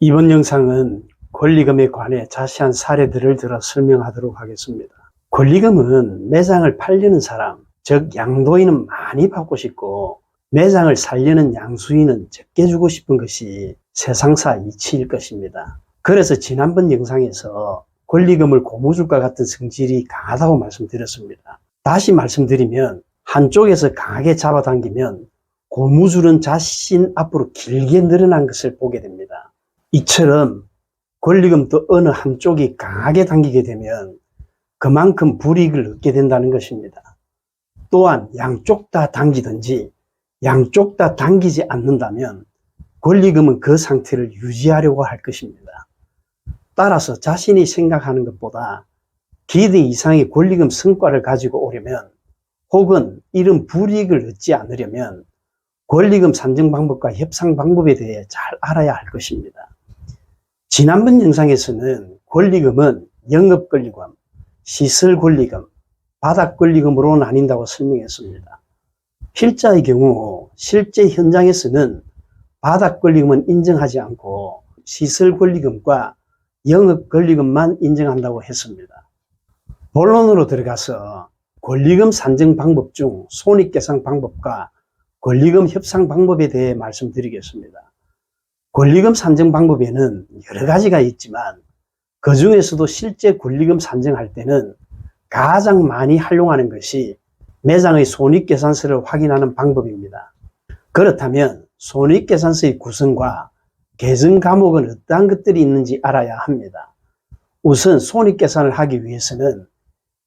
이번 영상은 권리금에 관해 자세한 사례들을 들어 설명하도록 하겠습니다. 권리금은 매장을 팔려는 사람, 즉 양도인은 많이 받고 싶고 매장을 살려는 양수인은 적게 주고 싶은 것이 세상사 이치일 것입니다. 그래서 지난번 영상에서 권리금을 고무줄과 같은 성질이 강하다고 말씀드렸습니다. 다시 말씀드리면 한쪽에서 강하게 잡아당기면 고무줄은 자신 앞으로 길게 늘어난 것을 보게 됩니다. 이처럼 권리금도 어느 한쪽이 강하게 당기게 되면 그만큼 불이익을 얻게 된다는 것입니다. 또한 양쪽 다 당기든지 양쪽 다 당기지 않는다면 권리금은 그 상태를 유지하려고 할 것입니다. 따라서 자신이 생각하는 것보다 기대 이상의 권리금 성과를 가지고 오려면 혹은 이런 불이익을 얻지 않으려면 권리금 산정 방법과 협상 방법에 대해 잘 알아야 할 것입니다. 지난번 영상에서는 권리금은 영업권리금, 시설권리금, 바닥권리금으로 나뉜다고 설명했습니다. 필자의 경우 실제 현장에서는 바닥권리금은 인정하지 않고 시설권리금과 영업권리금만 인정한다고 했습니다. 본론으로 들어가서 권리금 산정 방법 중 손익계산 방법과 권리금 협상 방법에 대해 말씀드리겠습니다. 권리금 산정 방법에는 여러 가지가 있지만 그 중에서도 실제 권리금 산정할 때는 가장 많이 활용하는 것이 매장의 손익계산서를 확인하는 방법입니다. 그렇다면 손익계산서의 구성과 계정 과목은 어떠한 것들이 있는지 알아야 합니다. 우선 손익계산을 하기 위해서는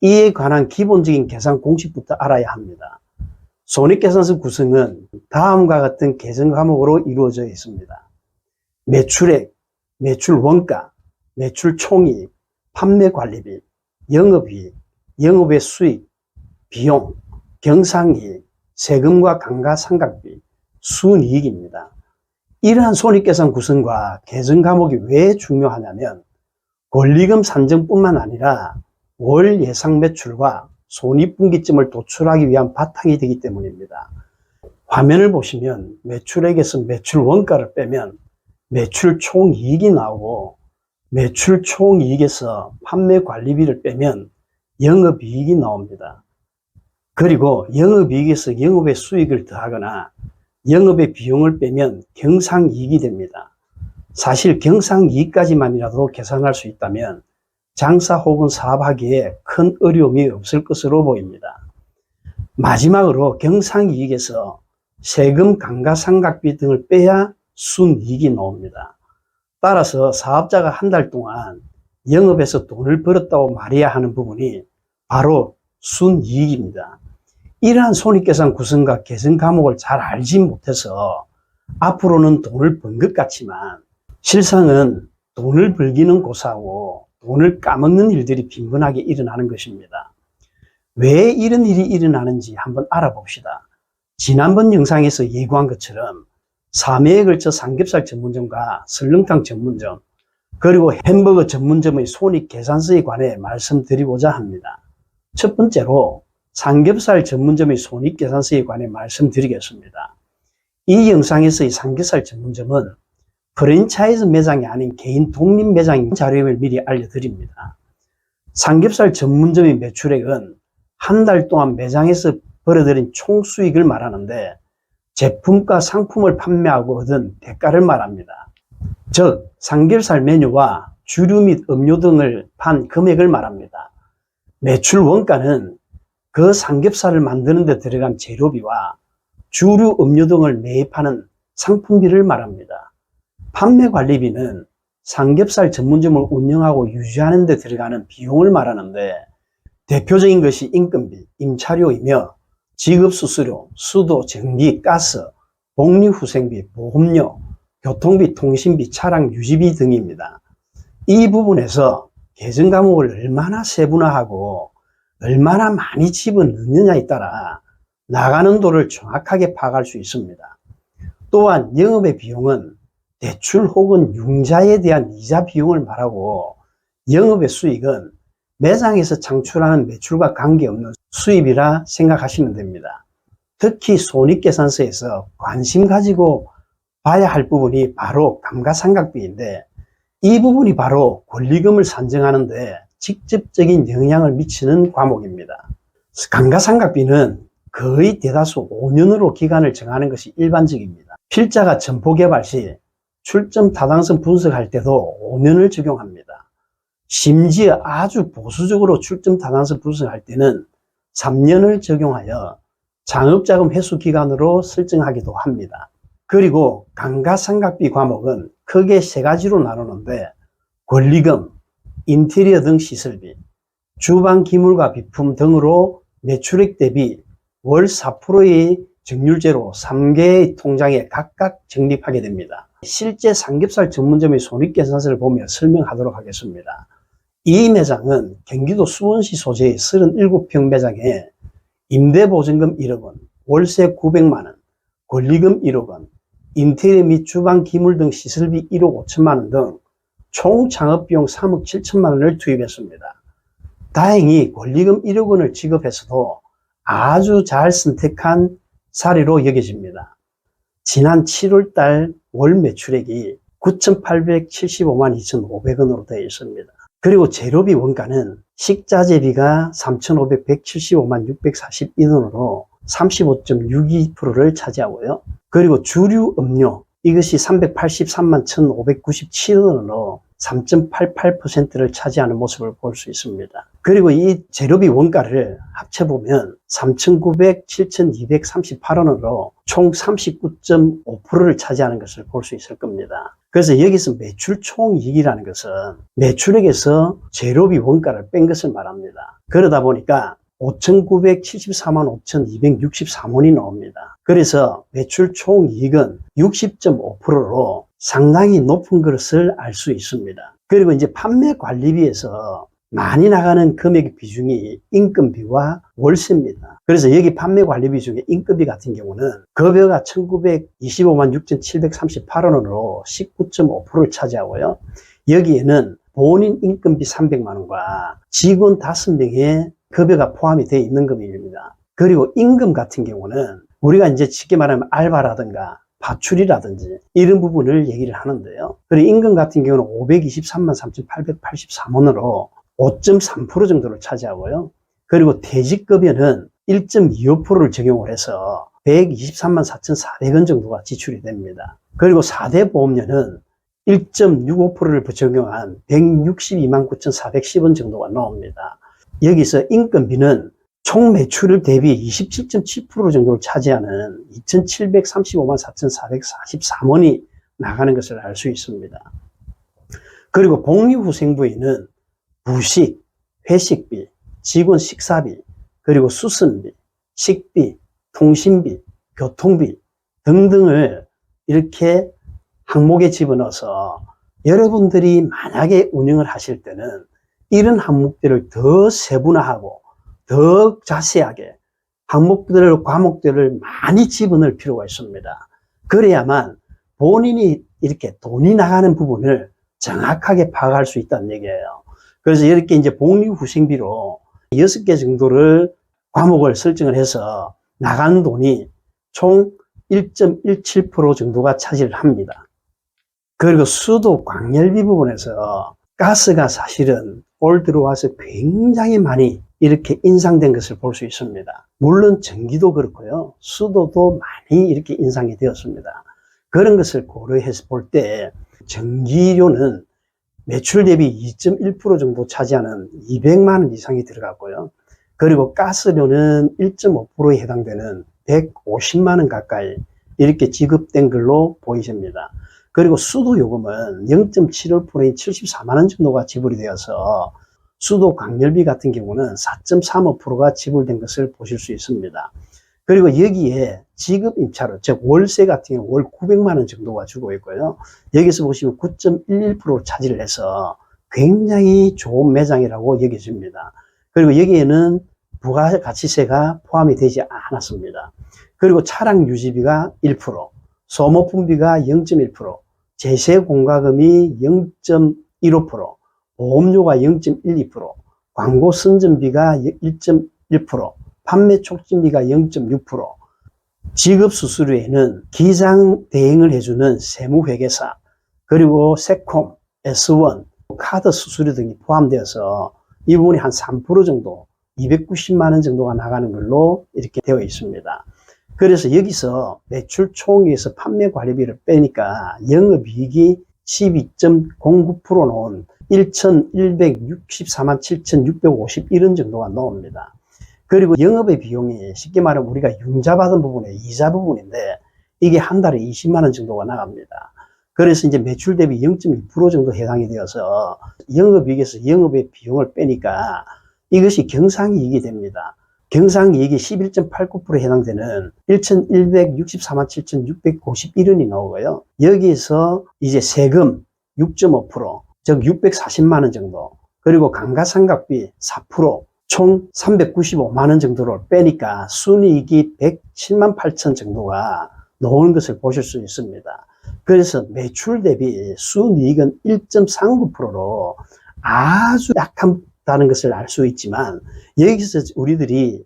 이에 관한 기본적인 계산 공식부터 알아야 합니다. 손익계산서 구성은 다음과 같은 계정 과목으로 이루어져 있습니다. 매출액, 매출원가, 매출총이익, 판매관리비, 영업이익, 영업의 수익, 비용, 경상이익, 세금과 감가상각비, 순이익입니다. 이러한 손익계산 구성과 계정 과목이 왜 중요하냐면 권리금 산정뿐만 아니라 월 예상 매출과 손익분기점을 도출하기 위한 바탕이 되기 때문입니다. 화면을 보시면 매출액에서 매출원가를 빼면 매출 총이익이 나오고 매출 총이익에서 판매관리비를 빼면 영업이익이 나옵니다. 그리고 영업이익에서 영업의 수익을 더하거나 영업의 비용을 빼면 경상이익이 됩니다. 사실 경상이익까지만이라도 계산할 수 있다면 장사 혹은 사업하기에 큰 어려움이 없을 것으로 보입니다. 마지막으로 경상이익에서 세금, 감가상각비 등을 빼야 순이익이 나옵니다. 따라서 사업자가 한 달 동안 영업에서 돈을 벌었다고 말해야 하는 부분이 바로 순이익입니다. 이러한 손익계산 구성과 계정 과목을 잘 알지 못해서 앞으로는 돈을 번 것 같지만 실상은 돈을 벌기는 고사하고 돈을 까먹는 일들이 빈번하게 일어나는 것입니다. 왜 이런 일이 일어나는지 한번 알아봅시다. 지난번 영상에서 예고한 것처럼 3회에 걸쳐 삼겹살 전문점과 설렁탕 전문점 그리고 햄버거 전문점의 손익계산서에 관해 말씀드리고자 합니다. 첫 번째로 삼겹살 전문점의 손익계산서에 관해 말씀드리겠습니다. 이 영상에서의 삼겹살 전문점은 프랜차이즈 매장이 아닌 개인 독립 매장인 자료임을 미리 알려드립니다. 삼겹살 전문점의 매출액은 한 달 동안 매장에서 벌어들인 총수익을 말하는데 제품과 상품을 판매하고 얻은 대가를 말합니다. 즉 삼겹살 메뉴와 주류 및 음료 등을 판 금액을 말합니다. 매출 원가는 그 삼겹살을 만드는 데 들어간 재료비와 주류 음료 등을 매입하는 상품비를 말합니다. 판매관리비는 삼겹살 전문점을 운영하고 유지하는 데 들어가는 비용을 말하는데 대표적인 것이 인건비, 임차료이며 지급수수료, 수도, 전기, 가스, 복리후생비, 보험료, 교통비, 통신비, 차량 유지비 등입니다. 이 부분에서 계정 과목을 얼마나 세분화하고 얼마나 많이 집어넣느냐에 따라 나가는 돈을 정확하게 파악할 수 있습니다. 또한 영업의 비용은 대출 혹은 융자에 대한 이자 비용을 말하고 영업의 수익은 매장에서 창출하는 매출과 관계없는 수입이라 생각하시면 됩니다. 특히 손익계산서에서 관심 가지고 봐야 할 부분이 바로 감가상각비인데, 이 부분이 바로 권리금을 산정하는데 직접적인 영향을 미치는 과목입니다. 감가상각비는 거의 대다수 5년으로 기간을 정하는 것이 일반적입니다. 필자가 점포 개발 시 출점 타당성 분석할 때도 5년을 적용합니다. 심지어 아주 보수적으로 출점 타당성 분석할 때는 3년을 적용하여 장업자금 회수 기간으로 설정하기도 합니다. 그리고 감가상각비 과목은 크게 세 가지로 나누는데, 권리금, 인테리어 등 시설비, 주방 기물과 비품 등으로 매출액 대비 월 4%의 정률제로 3개의 통장에 각각 적립하게 됩니다. 실제 삼겹살 전문점의 손익계산서를 보며 설명하도록 하겠습니다. 이 매장은 경기도 수원시 소재의 37평 매장에 임대보증금 1억 원, 월세 900만 원, 권리금 1억 원, 인테리어 및 주방 기물 등 시설비 1억 5천만 원 등 총 창업비용 3억 7천만 원을 투입했습니다. 다행히 권리금 1억 원을 지급해서도 아주 잘 선택한 사례로 여겨집니다. 지난 7월 달 월 매출액이 9,875만 2,500원으로 되어 있습니다. 그리고 재료비 원가는 식자재비가 3,575만 642원으로 35.62%를 차지하고요. 그리고 주류 음료 이것이 383만 1,597원으로 3.88%를 차지하는 모습을 볼 수 있습니다. 그리고 이 재료비 원가를 합쳐보면 3,900, 7,238원으로 총 39.5%를 차지하는 것을 볼 수 있을 겁니다. 그래서 여기서 매출 총이익이라는 것은 매출액에서 재료비 원가를 뺀 것을 말합니다. 그러다 보니까 5,974만 5,263원이 나옵니다. 그래서 매출 총이익은 60.5%로 상당히 높은 것을 알 수 있습니다. 그리고 이제 판매 관리비에서 많이 나가는 금액의 비중이 인건비와 월세입니다. 그래서 여기 판매 관리비 중에 인건비 같은 경우는 급여가 1,925만 6,738원으로 19.5%를 차지하고요. 여기에는 본인 인건비 300만 원과 직원 5명의 급여가 포함이 되어 있는 금액입니다. 그리고 임금 같은 경우는 우리가 이제 쉽게 말하면 알바라든가 파출이라든지 이런 부분을 얘기를 하는데요. 그리고 임금 같은 경우는 523만 3,883원으로 5.3% 정도를 차지하고요. 그리고 퇴직급여는 1.25%를 적용을 해서 123만 4,400원 정도가 지출이 됩니다. 그리고 4대 보험료는 1.65%를 적용한 162만 9,410원 정도가 나옵니다. 여기서 인건비는 총 매출 대비 27.7% 정도를 차지하는 2,735만 4,443원이 나가는 것을 알 수 있습니다. 그리고 복리후생부에는 부식, 회식비, 직원 식사비, 그리고 수선비, 식비, 통신비, 교통비 등등을 이렇게 항목에 집어넣어서 여러분들이 만약에 운영을 하실 때는 이런 항목들을 더 세분화하고 더 자세하게 항목들을, 과목들을 많이 집어넣을 필요가 있습니다. 그래야만 본인이 이렇게 돈이 나가는 부분을 정확하게 파악할 수 있다는 얘기예요. 그래서 이렇게 이제 복리후생비로 6개 정도를 과목을 설정을 해서 나가는 돈이 총 1.17% 정도가 차지를 합니다. 그리고 수도 광열비 부분에서 가스가 사실은 올 들어와서 굉장히 많이 이렇게 인상된 것을 볼 수 있습니다. 물론 전기도 그렇고요. 수도도 많이 이렇게 인상이 되었습니다. 그런 것을 고려해서 볼 때 전기료는 매출 대비 2.1% 정도 차지하는 200만 원 이상이 들어갔고요. 그리고 가스료는 1.5%에 해당되는 150만 원 가까이 이렇게 지급된 걸로 보이십니다. 그리고 수도 요금은 0.75%인 74만 원 정도가 지불이 되어서 수도 광열비 같은 경우는 4.35%가 지불된 것을 보실 수 있습니다. 그리고 여기에 지급 임차료, 즉 월세 같은 경우 월 900만 원 정도가 주고 있고요. 여기서 보시면 9.11% 차지를 해서 굉장히 좋은 매장이라고 여겨집니다. 그리고 여기에는 부가가치세가 포함이 되지 않았습니다. 그리고 차량 유지비가 1%, 소모품비가 0.1%, 제세 공과금이 0.15%, 보험료가 0.12%, 광고 선전비가 1.1%, 판매 촉진비가 0.6%, 지급 수수료에는 기장 대행을 해주는 세무회계사, 그리고 세콤, S1, 카드 수수료 등이 포함되어서 이 부분이 한 3% 정도, 290만 원 정도가 나가는 걸로 이렇게 되어 있습니다. 그래서 여기서 매출 총액에서 판매 관리비를 빼니까 영업이익이 12.09% 나온 1,164만 7,651원 정도가 나옵니다. 그리고 영업의 비용이 쉽게 말하면 우리가 융자 받은 부분에 이자 부분인데 이게 한 달에 20만 원 정도가 나갑니다. 그래서 이제 매출 대비 0.2% 정도 해당이 되어서 영업이익에서 영업의 비용을 빼니까 이것이 경상이익이 됩니다. 경상이익이 11.89%에 해당되는 1,164만 7,651원이 나오고요. 여기서 이제 세금 6.5%, 즉 640만 원 정도, 그리고 감가상각비 4%, 총 395만 원 정도를 빼니까 순이익이 107만 8천 정도가 나오는 것을 보실 수 있습니다. 그래서 매출 대비 순이익은 1.39%로 아주 약하다는 것을 알 수 있지만, 여기서 우리들이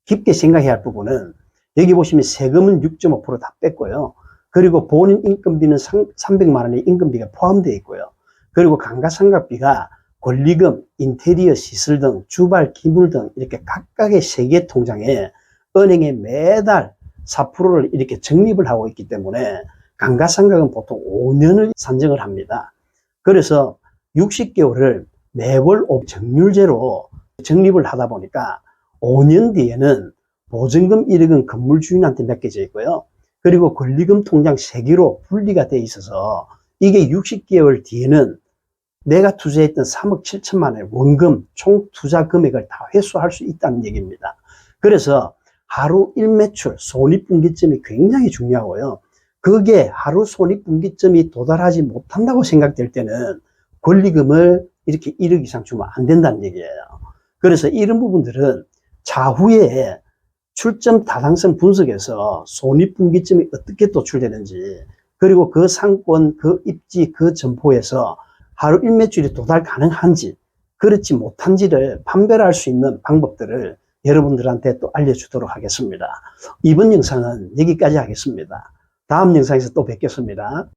깊게 생각해야 할 부분은, 여기 보시면 세금은 6.5% 다 뺐고요. 그리고 본인 인건비는 300만 원의 인건비가 포함되어 있고요. 그리고 감가상각비가 권리금, 인테리어 시설 등 주발, 기물 등 이렇게 각각의 세개 통장에 은행에 매달 4%를 이렇게 적립을 하고 있기 때문에 감가상각은 보통 5년을 산정을 합니다. 그래서 60개월을 매월 정률제로 적립을 하다 보니까 5년 뒤에는 보증금 1억은 건물 주인한테 맡겨져 있고요. 그리고 권리금 통장 3개로 분리가 돼 있어서 이게 60개월 뒤에는 내가 투자했던 3억 7천만 원의 원금 총 투자 금액을 다 회수할 수 있다는 얘기입니다. 그래서 하루 1매출 손익분기점이 굉장히 중요하고요. 그게 하루 손익분기점이 도달하지 못한다고 생각될 때는 권리금을 이렇게 1억 이상 주면 안 된다는 얘기예요. 그래서 이런 부분들은 차후에 출점 타당성 분석에서 손익분기점이 어떻게 도출되는지, 그리고 그 상권, 그 입지, 그 점포에서 하루 1매출이 도달 가능한지 그렇지 못한지를 판별할 수 있는 방법들을 여러분들한테 또 알려주도록 하겠습니다. 이번 영상은 여기까지 하겠습니다. 다음 영상에서 또 뵙겠습니다.